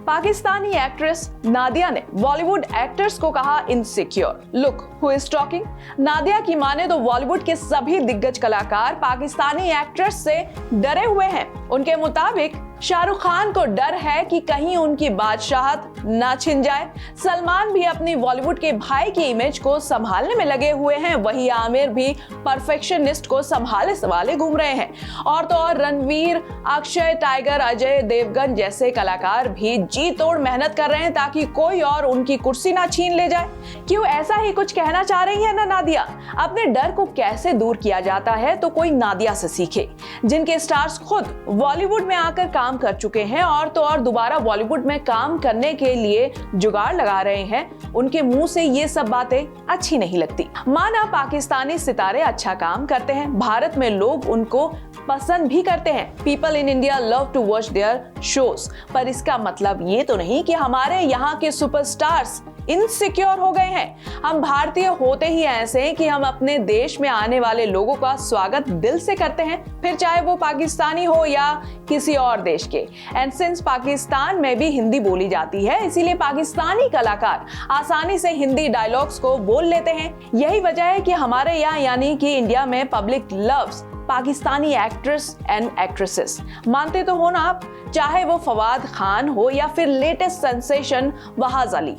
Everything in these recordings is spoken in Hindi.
पाकिस्तानी एक्ट्रेस नादिया ने बॉलीवुड एक्टर्स को कहा insecure. Look who is talking. Nadia की माने तो बॉलीवुड के सभी दिग्गज कलाकार पाकिस्तानी एक्ट्रेस से डरे हुए हैं। उनके मुताबिक शाहरुख खान को डर है कि कहीं उनकी बादशाहत ना छिन जाए। सलमान भी अपनी बॉलीवुड के भाई की इमेज को संभालने में लगे हुए हैं। वही आमिर भी परफेक्शनिस्ट को संभाले घूम रहे हैं। और तो और रणवीर, अक्षय, टाइगर, अजय देवगन जैसे कलाकार भी जी तोड़ मेहनत कर रहे हैं ताकि कोई और उनकी कुर्सी ना छीन ले जाए। क्यों ऐसा ही कुछ कहना चाह रही है ना नादिया। अपने डर को कैसे दूर किया जाता है तो कोई नादिया से सीखे, जिनके स्टार्स खुद बॉलीवुड में आकर काम कर चुके हैं और तो और दोबारा बॉलीवुड में काम करने के लिए जुगाड़ लगा रहे हैं। उनके मुंह से ये सब बातें अच्छी नहीं लगती। माना पाकिस्तानी सितारे अच्छा काम करते हैं, भारत में लोग उनको पसंद भी करते हैं। People in India love to watch their shows, पर इसका मतलब ये तो नहीं कि हमारे यहाँ के सुपरस्टार्स इनसिक्योर हो गए हैं। हम भारतीय होते ही ऐसे हैं कि हम अपने देश में आने वाले लोगों का स्वागत दिल से करते हैं, फिर चाहे वो पाकिस्तानी हो या किसी और देश के। एंड सिंस पाकिस्तान में भी हिंदी बोली जाती है, इसीलिए पाकिस्तानी कलाकार आसानी से हिंदी डायलॉग्स को बोल लेते हैं। यही वजह है कि हमारे यहाँ यानी कि इंडिया में public loves Pakistani actress and actresses. मानते तो हो ना आप, चाहे वो फवाद खान हो या फिर लेटेस्ट सेंसेशन वहाज अली।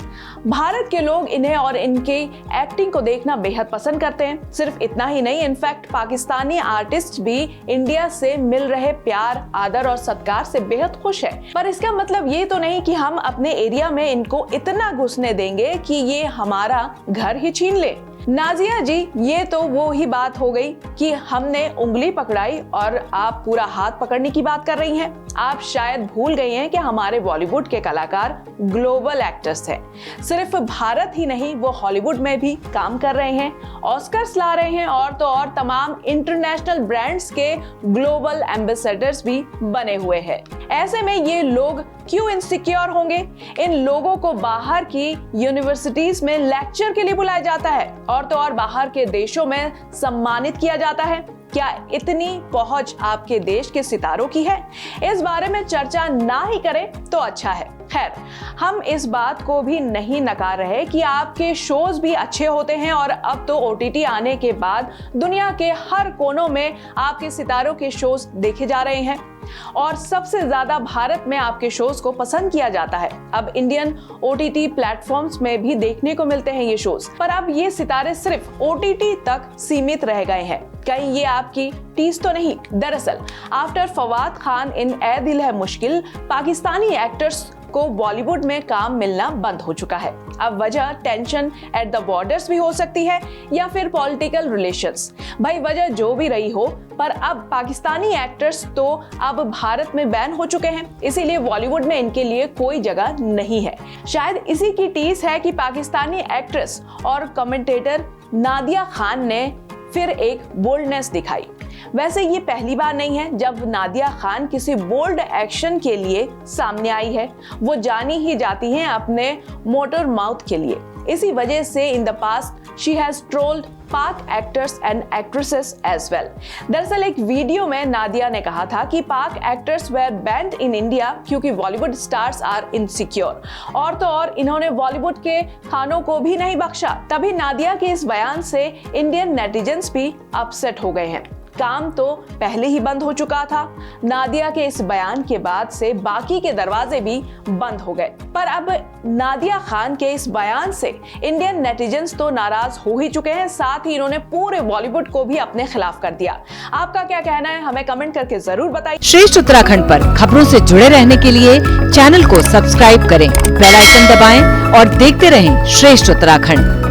भारत के लोग इन्हें और इनके एक्टिंग को देखना बेहद पसंद करते हैं। सिर्फ इतना ही नहीं, इनफैक्ट पाकिस्तानी आर्टिस्ट भी इंडिया से मिल रहे प्यार, आदर और सत्कार से बेहद खुश है। पर इसका मतलब ये तो नहीं कि हम अपने एरिया में इनको इतना घुसने देंगे कि ये हमारा घर ही छीन ले। नाजिया जी, ये तो वो ही बात हो गई कि हमने उंगली पकड़ाई और आप पूरा हाथ पकड़ने की बात कर रही हैं। आप शायद भूल गई हैं कि हमारे बॉलीवुड के कलाकार ग्लोबल एक्टर्स हैं। सिर्फ भारत ही नहीं, वो हॉलीवुड में भी काम कर रहे हैं, ऑस्कर्स ला रहे हैं और तो और तमाम इंटरनेशनल ब्रांड्स के ग्लोबल एम्बेसडर्स भी बने हुए हैं। ऐसे में ये लोग क्यों इनसिक्योर होंगे? इन लोगों को बाहर की यूनिवर्सिटीज में लेक्चर के लिए बुलाया जाता है और तो और बाहर के देशों में सम्मानित किया जाता है। क्या इतनी पहुंच आपके देश के सितारों की है? इस बारे में चर्चा ना ही करें तो अच्छा है। खैर, हम इस बात को भी नहीं नकार रहे कि आपके शोज भी अच्छे होते हैं और अब तो OTT आने के बाद दुनिया के हर कोनों में आपके सितारों के शोज देखे जा रहे हैं और सबसे ज्यादा भारत में आपके शोज को पसंद किया जाता है। अब इंडियन OTT प्लेटफॉर्म्स में भी देखने को मिलते हैं ये शोज। पर अब ये सितारे सिर्फ OTT तक सीमित रह गए हैं। कहीं ये आपकी टीज तो नहीं? दरअसल आफ्टर फवाद खान इन ए दिल है मुश्किल, पाकिस्तानी एक्टर्स को बॉलीवुड में काम मिलना बंद हो चुका है। अब वजह टेंशन एट द बॉर्डर्स भी हो सकती है या फिर पॉलिटिकल रिलेशंस। भाई वजह जो भी रही हो, पर अब पाकिस्तानी एक्टर्स तो अब भारत में बैन हो चुके हैं, इसीलिए बॉलीवुड में इनके लिए कोई जगह नहीं है। शायद इसी की टीज है कि पाकिस्तानी एक्ट्रेस और कमेंटेटर नादिया खान ने फिर एक बोल्डनेस दिखाई। वैसे ये पहली बार नहीं है जब नादिया खान किसी बोल्ड एक्शन के लिए सामने आई है। वो जानी ही जाती हैं अपने मोटर माउथ के लिए। इसी वजह से in the past she has trolled Pak actors and actresses as well. दरअसल एक वीडियो में नादिया ने कहा था कि Pak actors were banned in India क्योंकि बॉलीवुड स्टार्स आर इनसिक्योर। और तो और इन्होंने बॉलीवुड के खानों को भी नहीं बख्शा। तभी नादिया के इस बयान से इंडियन नेटिजन्स भी अपसेट हो गए हैं। काम तो पहले ही बंद हो चुका था। नादिया के इस बयान के बाद से बाकी के दरवाजे भी बंद हो गए। पर अब नादिया खान के इस बयान से इंडियन नेटिजन्स तो नाराज हो ही चुके हैं, साथ ही इन्होंने पूरे बॉलीवुड को भी अपने खिलाफ कर दिया। आपका क्या कहना है, हमें कमेंट करके जरूर बताइए। श्रेष्ठ उत्तराखंड पर खबरों से जुड़े रहने के लिए चैनल को सब्सक्राइब करें, बेल आइकन दबाएं और देखते रहें श्रेष्ठ उत्तराखंड।